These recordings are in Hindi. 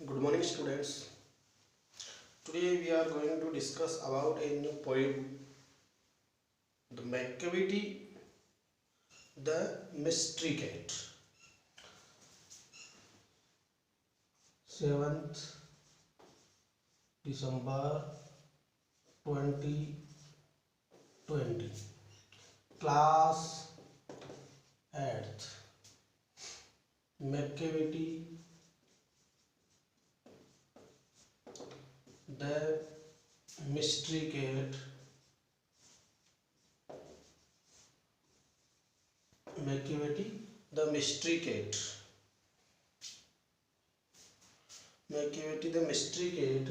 Good morning, students. Today we are going to discuss about a new poem, The Macavity, the Mystery Cat. 7th December 2020. Class 8th. Macavity, the Mystery Cat. Macavity, the Mystery Cat. Macavity, the Mystery Cat.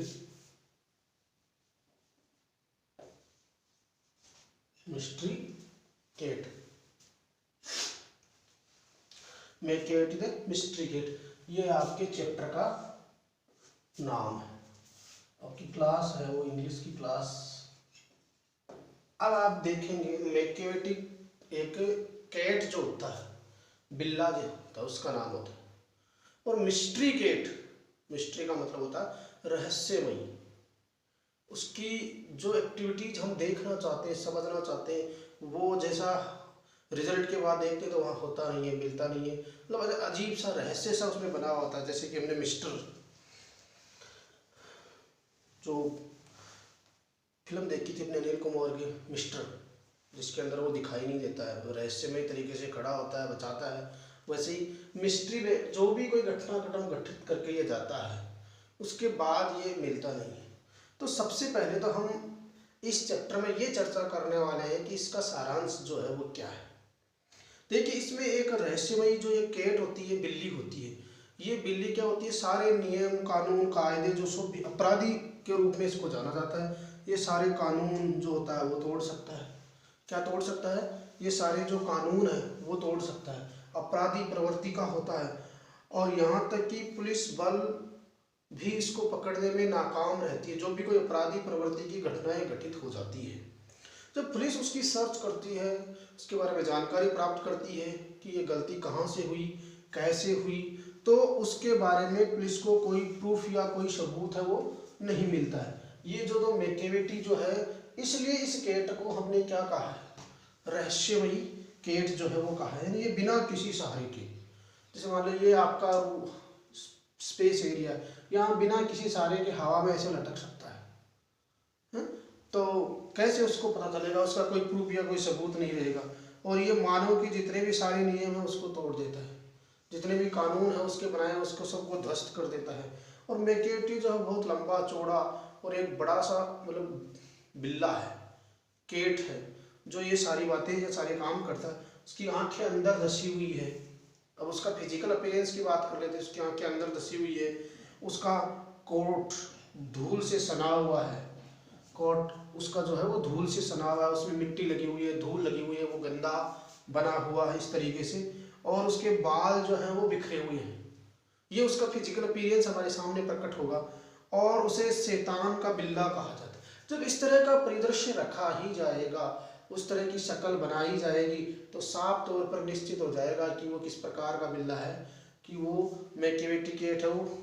Mystery Cat. Macavity, the Mystery Cat. ये आपके चैप्टर का नाम है, आपकी क्लास है वो इंग्लिश की क्लास। अब आप देखेंगे मैकेविटी एक कैट जो होता है, बिल्ला जो होता है उसका नाम होता है, और मिस्ट्री कैट, मिस्ट्री का मतलब होता है रहस्यमयी। उसकी जो एक्टिविटीज हम देखना चाहते हैं, समझना चाहते हैं, वो जैसा रिजल्ट के बाद देखते हैं तो वहाँ होता नहीं है, मिलता नहीं है, मतलब अजीब सा रहस्य सा उसमें बना हुआ होता है। जैसे कि हमने मिस्टर जो फिल्म देखी थी अपने अनिल कुमार की, मिस्टर, जिसके अंदर वो दिखाई नहीं देता है, वो रहस्यमय तरीके से खड़ा होता है, बचाता है। वैसे ही मिस्ट्री में जो भी कोई घटनाक्रम गठित करके ये जाता है, उसके बाद ये मिलता नहीं है। तो सबसे पहले तो हम इस चैप्टर में ये चर्चा करने वाले हैं कि इसका सारांश जो है वो क्या है। देखिए, इसमें एक रहस्यमयी जो ये कैट होती है, बिल्ली होती है, ये बिल्ली क्या होती है, सारे नियम कानून कायदे जो सब अपराधी के रूप में इसको जाना जाता है, ये सारे कानून जो होता है वो तोड़ सकता है। क्या तोड़ सकता है? ये सारे जो कानून है वो तोड़ सकता है, अपराधी प्रवृत्ति का होता है, और यहाँ तक कि पुलिस बल भी इसको पकड़ने में नाकाम रहती है। जो भी कोई अपराधी प्रवृत्ति की घटनाएं घटित हो जाती है, जब पुलिस उसकी सर्च करती है, उसके बारे में जानकारी प्राप्त करती है कि ये गलती कहाँ से हुई, कैसे हुई, तो उसके बारे में पुलिस को कोई प्रूफ या कोई सबूत है वो नहीं मिलता है। ये जो मैकेविटी जो है, इसलिए इस कैट को हमने क्या कहा है, रहस्यमयी कैट जो है वो कहा है। यानी ये बिना किसी सहारे के, जैसे मान लो ये आपका स्पेस एरिया है, यहाँ बिना किसी सहारे के हवा में ऐसे लटक सकता है, तो कैसे उसको पता चलेगा? उसका कोई प्रूफ या कोई सबूत नहीं रहेगा। और ये मानव के जितने भी सारे नियम है उसको तोड़ देता है, जितने भी कानून है उसके बनाए उसको सबको ध्वस्त कर देता है। और मैकेविटी जो है बहुत लंबा चौड़ा और एक बड़ा सा मतलब बिल्ला है, केट है, जो ये सारी बातें, ये सारे काम करता है। उसकी आंखें अंदर धसी हुई है। अब उसका फिजिकल अपीयरेंस की बात कर लेते हैं। उसकी आंखें अंदर धसी हुई है, उसका कोट धूल से सना हुआ है, कोट उसका जो है वो धूल से सना हुआ है, उसमें मिट्टी लगी हुई है, धूल लगी हुई है, वो गंदा बना हुआ है इस तरीके से, और उसके बाल जो हैं वो बिखरे हुए हैं। ये उसका फिजिकल अपीयरेंस हमारे सामने प्रकट होगा, और उसे शैतान का बिल्ला कहा जाता है। जब इस तरह का परिदृश्य रखा ही जाएगा, उस तरह की शक्ल बनाई जाएगी, तो साफ तौर पर निश्चित हो जाएगा कि वो किस प्रकार का बिल्ला है, कि वो मैकेविटी कैट है, वो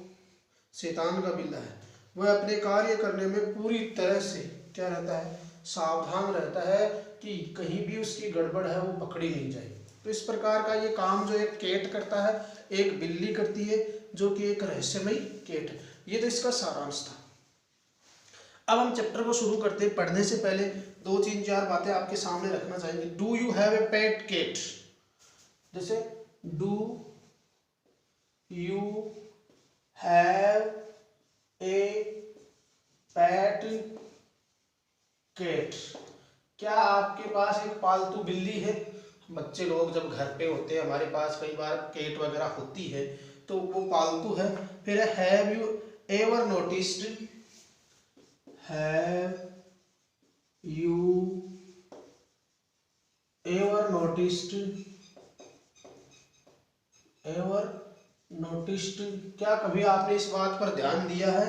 शैतान का बिल्ला है। वह अपने कार्य करने में पूरी तरह से क्या रहता है, सावधान रहता है कि कहीं भी उसकी गड़बड़ है वो पकड़ी नहीं जाए। तो इस प्रकार का ये काम जो एक कैट करता है, एक बिल्ली करती है, जो कि एक रहस्यमयी कैट है। ये तो इसका सारांश था। अब हम चैप्टर को शुरू करते हैं। पढ़ने से पहले 2-3-4 बातें आपके सामने रखना चाहेंगे। Do you have a pet cat? जैसे do you have a pet cat? क्या आपके पास एक पालतू बिल्ली है? बच्चे लोग जब घर पे होते हैं, हमारे पास कई बार कैट वगैरह होती है, तो वो पालतू है। फिर have you ever noticed, have you ever noticed, ever noticed, क्या कभी आपने इस बात पर ध्यान दिया है?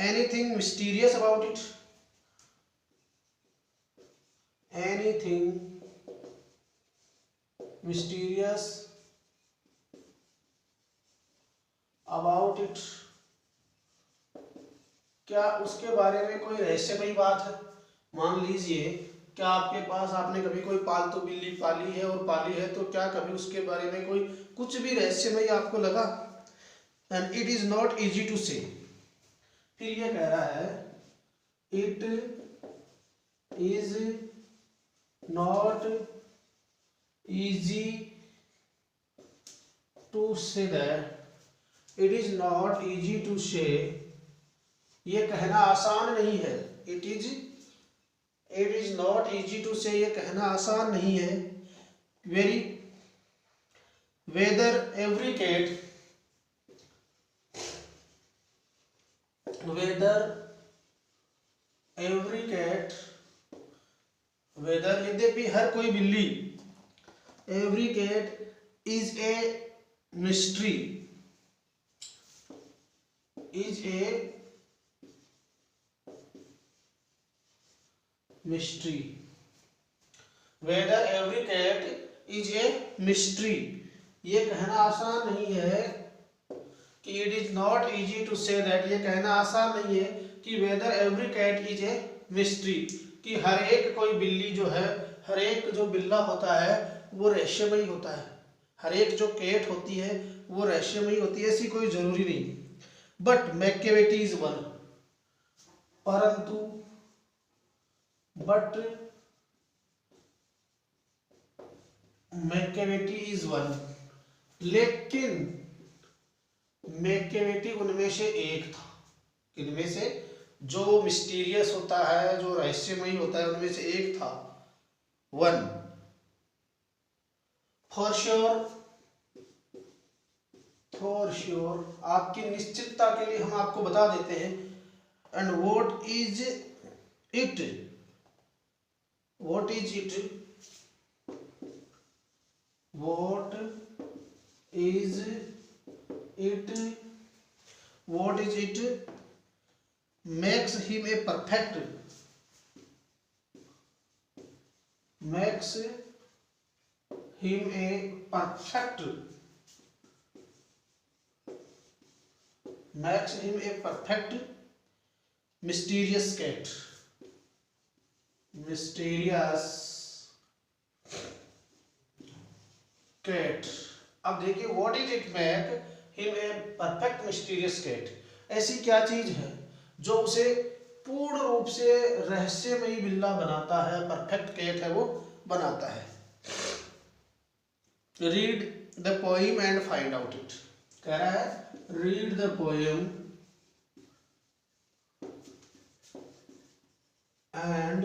Anything mysterious about it, anything mysterious about it, क्या उसके बारे में कोई रहस्यमयी बात है? मान लीजिए क्या आपके पास, आपने कभी कोई पालतू बिल्ली पाली है और पाली है, तो क्या कभी उसके बारे में कोई कुछ भी रहस्यमयी आपको लगा? And it is not easy to say. फिर ये कह रहा है it is not easy to say that, it is not easy to say, ये कहना आसान नहीं है। It is not easy to say, ये कहना आसान नहीं है। Very whether every cat, whether every cat, whether यद्यपि हर कोई बिल्ली, every cat is a mystery, is a mystery, whether every cat is a mystery, ये कहना आसान नहीं है कि it is not easy to say that, ये कहना आसान नहीं है कि whether every cat is a mystery, कि हर एक कोई बिल्ली जो है, हर एक जो बिल्ला होता है वो रहस्यमयी होता है, हर एक जो कैट होती है वो रहस्यमयी होती है, ऐसी कोई जरूरी नहीं। बट मैकेविटी इज वन, परंतु बट मैकेविटी इज वन, लेकिन मैकेविटी उनमें से एक था। इनमें से जो मिस्टीरियस होता है, जो रहस्यमयी होता है, उनमें से एक था, one. For sure, for sure, आपकी निश्चितता के लिए हम आपको बता देते हैं। And what is it, what is it, what is it, what is it makes him a perfect, makes him a perfect, makes him a perfect mysterious cat, mysterious cat। अब देखिए what is it make him a perfect mysterious cat, ऐसी क्या चीज है जो उसे पूर्ण रूप से रहस्यमयी बिल्ला बनाता है, परफेक्ट कैट है वो बनाता है। Read the poem and find out it, कह रहा है read the poem and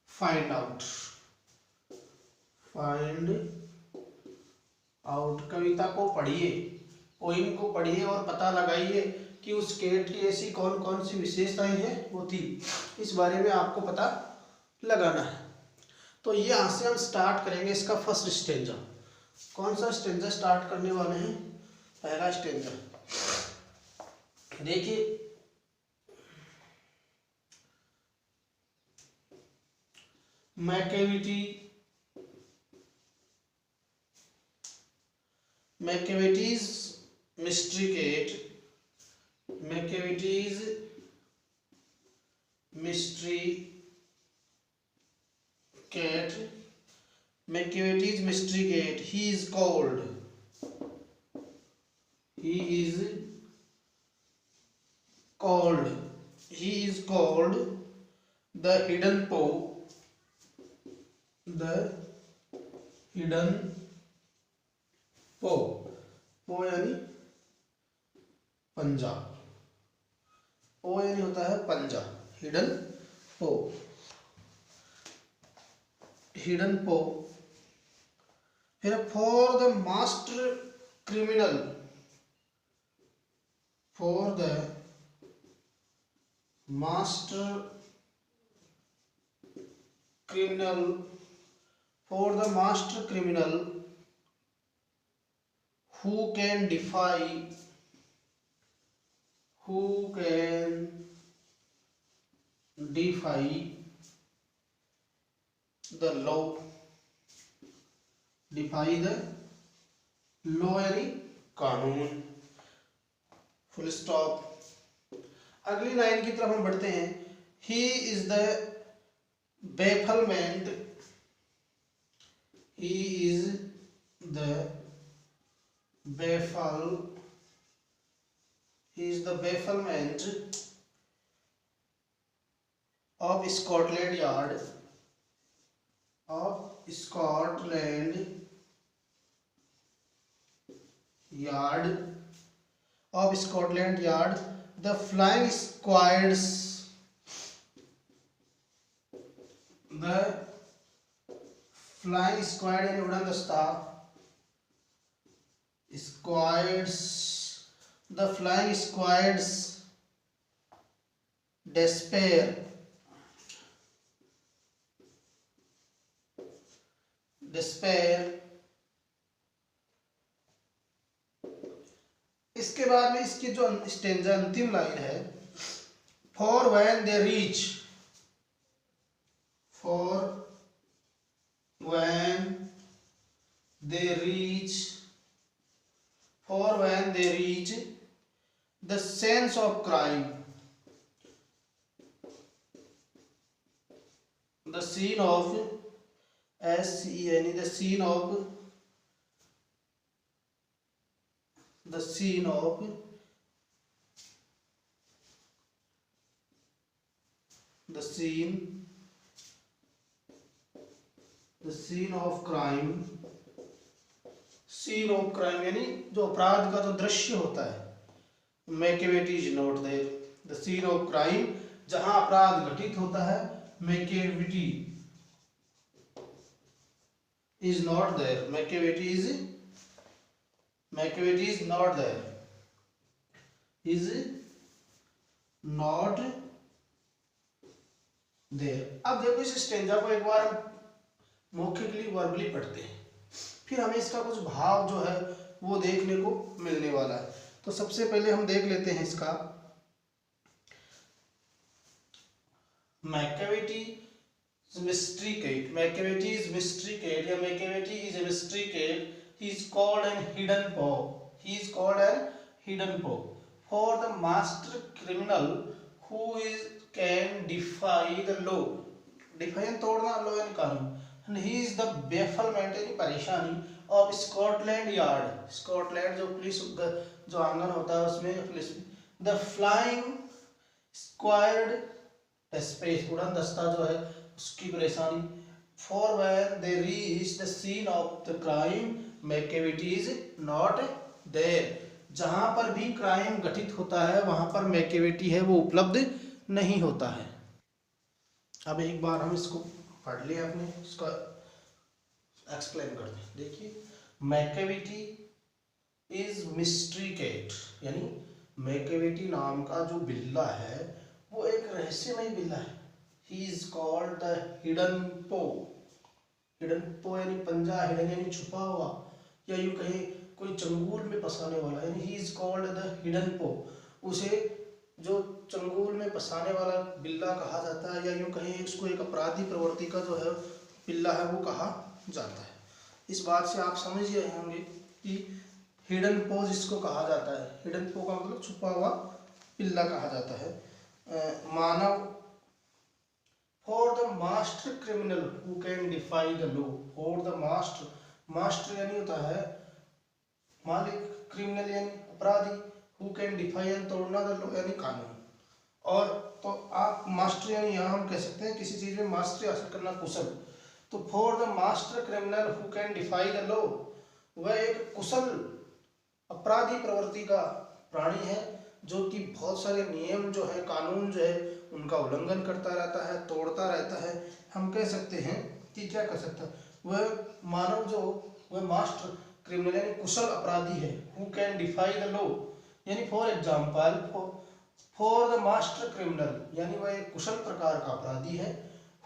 find out, find out, कविता को पढ़िए, पोएम को पढ़िए और पता लगाइए कि उस कैट की ऐसी कौन कौन सी विशेषताएं हैं वो थी, इस बारे में आपको पता लगाना है। तो ये यहाँ से हम स्टार्ट करेंगे इसका फर्स्ट स्टेंजा। कौन सा स्टेंजा स्टार्ट करने वाले हैं? पहला स्टेंजा देखिए, Macavity's mystery cat, Macavity's mystery cat, Macavity's mystery cat, he is called, he is called, he is called the hidden paw, the hidden paw, paw यानी पंजा, paw यानी होता है पंजा, hidden paw, hidden paw। फिर for the master criminal, for the master criminal, for the master criminal who can defy, who can defy the law, defy the law यानी कानून, फुल स्टॉप। अगली लाइन की तरफ हम बढ़ते हैं। He is the bafflement, he is the bafflement of Scotland Yard, the Flying Squads, यानी उड़न दस्ता, the Flying Squads despair, इसके बाद में इसकी जो स्टेंजा अंतिम लाइन है, for when they reach the sense of crime, the scene of crime यानी जो अपराध का जो दृश्य होता है, Macavity is not there, the scene of crime, जहां अपराध घटित होता है, Macavity is not there, Macavity is not there. अब देखो इस स्टेंजा को एक बार मौखिकली वर्बली पढ़ते हैं, फिर हमें इसका कुछ भाव जो है वो देखने को मिलने वाला है। तो सबसे पहले हम देख लेते हैं इसका। Macavity mystery cat, Macavity is mystery cat, या Macavity is a mystery cat, he is called a hidden paw, for the master criminal who is can defy the law, define तोड़ना, लॉ यानी कानून, and he is the bafflement यानी परेशानी ऑफ स्कॉटलैंड यार्ड, स्कॉटलैंड जो पुलिस जो आंगन होता है उसमें police, the flying squad space, उड़न दस्ता जो है उसकी परेशानी, for when they reach the scene of the crime Macavity is not there, जहां पर भी क्राइम घटित होता है वहां पर मैकेवेटी है वो उपलब्ध नहीं होता है। अब एक बार हम इसको पढ़ लिया आपने, इसका एक्सप्लेन कर दें। देखिए, मैकेवेटी इज मिस्ट्री कैट, यानी मैकेवेटी नाम का जो बिल्ला है वो एक रहस्यमय बिल्ला है। He is called the hidden पो, हिडन पो यानी पंजा, हिडन यानी छुपा हुआ, या यूं कहे कोई चंगुल में फंसाने वाला, यानी ही इज कॉल्ड द हिडन पो, उसे जो चंगुल में फंसाने वाला बिल्ला कहा जाता है, या यूं कहें इसको एक अपराधी प्रवृत्ति का जो है बिल्ला है वो कहा जाता है। इस बात से आप समझ गए होंगे कि हिडन पो जिसको कहा जाता है, हिडन पो का मतलब छुपा हुआ पिल्ला कहा जाता है। मानव, for the master criminal who can defy the law, for the master, master यानी होता है मालिक, क्रिमिनल यानी अपराधी, हु कैन डिफाई यानी तोड़ना, द लॉ यानी कानून। और तो आप मास्टर यानी यहाँ हम कह सकते हैं किसी चीज में मास्टरी हासिल करना, कुशल। तो for the master criminal who can defy the law, वह एक कुशल अपराधी प्रवृत्ति का प्राणी है जो कि बहुत सारे नियम जो है, कानून जो है उनका उल्लंघन करता रहता है, तोड़ता रहता है। हम कह सकते हैं कि क्या कर सकता है वह मानव, जो वह मास्टर क्रिमिनल यानी कुशल अपराधी है, who can defy the law, यानी for example for the master criminal यानी वह एक कुशल प्रकार का अपराधी है,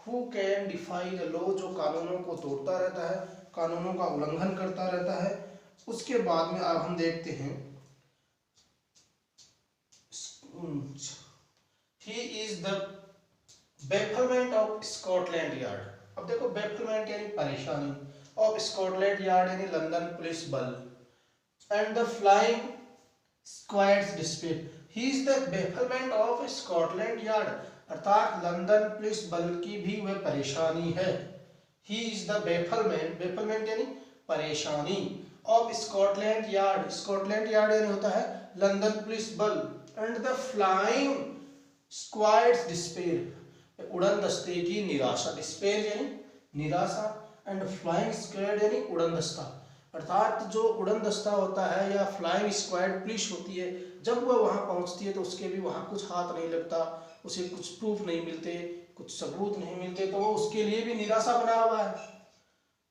who can defy the law जो कानूनों को तोड़ता रहता है, कानूनों का उल्लंघन करता रहता है। उसके बाद में अब हम देखते हैं he is the bafflement of Scotland Yard. अब देखो, बेफलमेंट यानी परेशानी, ऑफ स्कॉटलैंड यार्ड यानी लंदन पुलिस बल, and the flying squad's despair, he is the bafflement of Scotland Yard, अर्थात लंदन पुलिस बल की भी वह परेशानी है। He is the bafflement, bafflement यानी परेशानी, of Scotland Yard, Scotland Yard यानी होता है लंदन पुलिस बल, and the flying squad's despair, उड़न दस्ते की निराशा, डिस्पेयर यानी निराशा, एंड फ्लाइंग स्क्वाड यानी उड़न दस्ता, अर्थात जो उड़न दस्ता होता है या फ्लाइंग स्क्वाड पुलिस होती है, जब वह वहां पहुंचती है तो उसके भी वहां कुछ हाथ नहीं लगता, उसे कुछ प्रूफ नहीं मिलते, कुछ सबूत नहीं मिलते, तो वो उसके लिए भी निराशा बना हुआ है।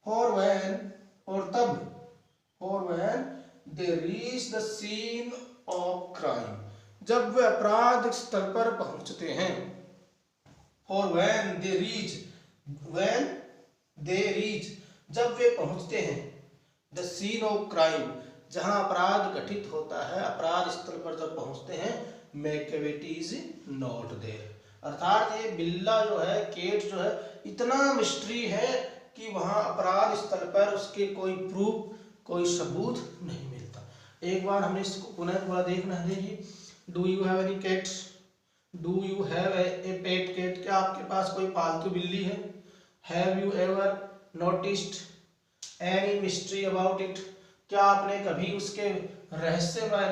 फॉर व्हेन, और तब, for when they reach the scene of crime, जब वे अपराध स्थल पर पहुंचते हैं। For when they reach, when they reach, जब वे पहुंचते हैं, द सीन ऑफ क्राइम, जहां अपराध घटित होता है, अपराध स्थल पर जब पहुंचते हैं, मैकवेटी इज नॉट देयर, अर्थात ये बिल्ला जो है, केट जो है, इतना मिस्ट्री है कि वहां अपराध स्थल पर उसके कोई प्रूफ, कोई सबूत नहीं मिलता। एक बार हमने इसको पुनः थोड़ा देखना है। देखिए, do you have any cats, do you have a pet cat, क्या आपके पास कोई पालतू बिल्ली है? Have you ever noticed any mystery about it, क्या आपने कभी उसके रहस्य में,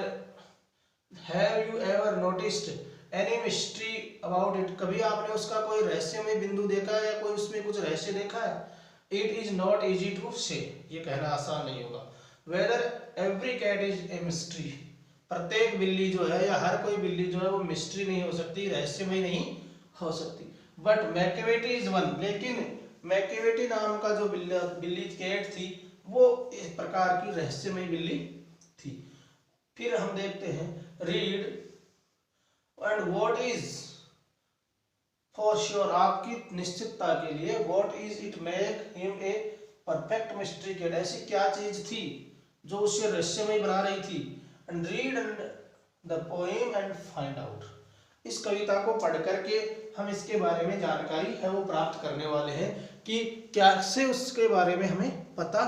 have you ever noticed any mystery about it, कभी आपने उसका कोई रहस्यमय बिंदु देखा है या कोई उसमें कुछ रहस्य देखा है? It is not easy to say, ये कहना आसान नहीं होगा। Whether every cat is a mystery, प्रत्येक बिल्ली जो है या हर कोई बिल्ली जो है वो मिस्ट्री नहीं हो सकती, रहस्यमय नहीं हो सकती। बट मैकवेटी इज वन, लेकिन मैकवेटी नाम का जो बिल्ली कैट थी वो इस प्रकार की रहस्यमय बिल्ली थी। फिर हम देखते हैं, read and what is, for sure, आपकी निश्चितता के लिए, what is it make him a perfect mystery cat, ऐसी क्या चीज थी जो उसे रहस्यमय बना रही थी। And read the poem and find out, इस कविता को पढ़ करके हम इसके बारे में जानकारी है वो प्राप्त करने वाले हैं कि कैसे उसके बारे में हमें पता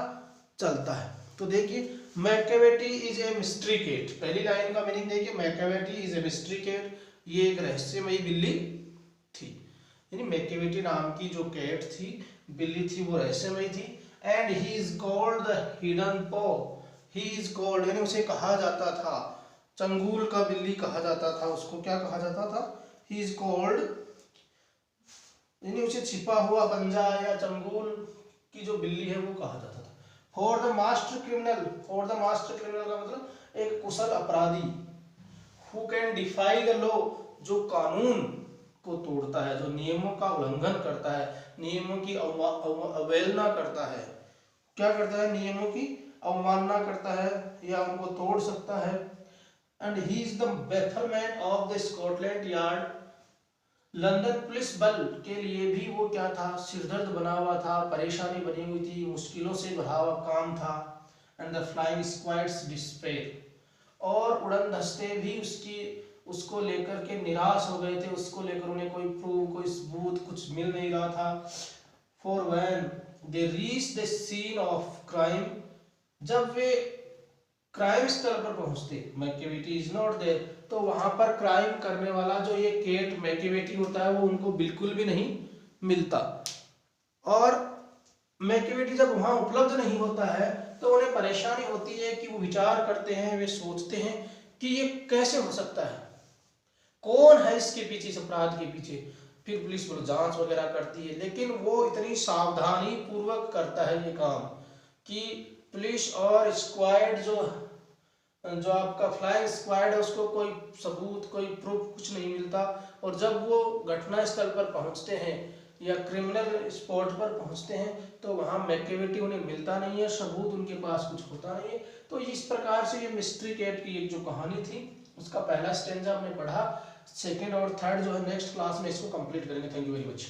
चलता है। तो देखिए, मैकवेटी इज ए मिस्ट्री कैट, पहली लाइन का मीनिंग देखिए, मैकवेटी इज ए मिस्ट्री कैट, ये एक रहस्यमयी बिल्ली थी, यानी मैकवेटी नाम की जो कैट थी, बिल्ली थी, वो रहस्यमयी थी। And he is called the hidden पॉ, ही इज कॉल्ड यानी उसे कहा जाता था, चंगुल का बिल्ली कहा जाता था, उसको क्या कहा जाता था? ही इज कॉल्ड, यानी उसे छिपा हुआ पंजा या चंगुल की जो बिल्ली है वो कहा जाता था। For the master criminal, for the master criminal का मतलब एक कुशल अपराधी, who can defy the law, जो कानून को तोड़ता है, जो नियमों का उल्लंघन करता है, नियमों की अवहेलना करता है, क्या करता है? नियमों की अवमानना करता है या उनको तोड़ सकता है। And he is the bafflement of the Scotland yard, London police बल के लिए भी वो क्या था? सिरदर्द बना हुआ था, परेशानी बनी हुई थी, मुश्किलों से भरा हुआ काम था। And the flying squad's despair, और उड़न दस्ते भी उसको लेकर के निराश हो गए थे, उसको लेकर उन्हें कोई प्रूफ, कोई सबूत कुछ मिल नहीं रहा था। For when they reach the scene of crime, जब वे क्राइम स्थल पर पहुंचते, मैकवेटी इज नॉट देयर, तो वहां पर क्राइम करने वाला जो ये केट मैकवेटी होता है वो उनको बिल्कुल भी नहीं मिलता। और मैकवेटी जब वहां उपलब्ध नहीं होता है तो उन्हें परेशानी होती है कि वो विचार करते हैं, वे सोचते हैं कि ये कैसे हो सकता है, कौन है इसके पीछे, इस अपराध के पीछे। फिर पुलिस वो जांच वगैरह करती है, लेकिन वो इतनी सावधानी पूर्वक करता है ये काम कि पुलिस और स्क्वाड जो आपका फ्लाइंग स्क्वाड है उसको कोई सबूत, कोई प्रूफ कुछ नहीं मिलता। और जब वो घटना स्थल पर पहुंचते हैं या क्रिमिनल स्पॉट पर पहुंचते हैं तो वहां मैकवेटी उन्हें मिलता नहीं है, सबूत उनके पास कुछ होता नहीं है। तो इस प्रकार से ये मिस्ट्री कैट की एक जो कहानी थी उसका पहला स्टेंजा हमने पढ़ा, सेकेंड और थर्ड जो है नेक्स्ट क्लास में इसको कंप्लीट करेंगे। Thank you very much.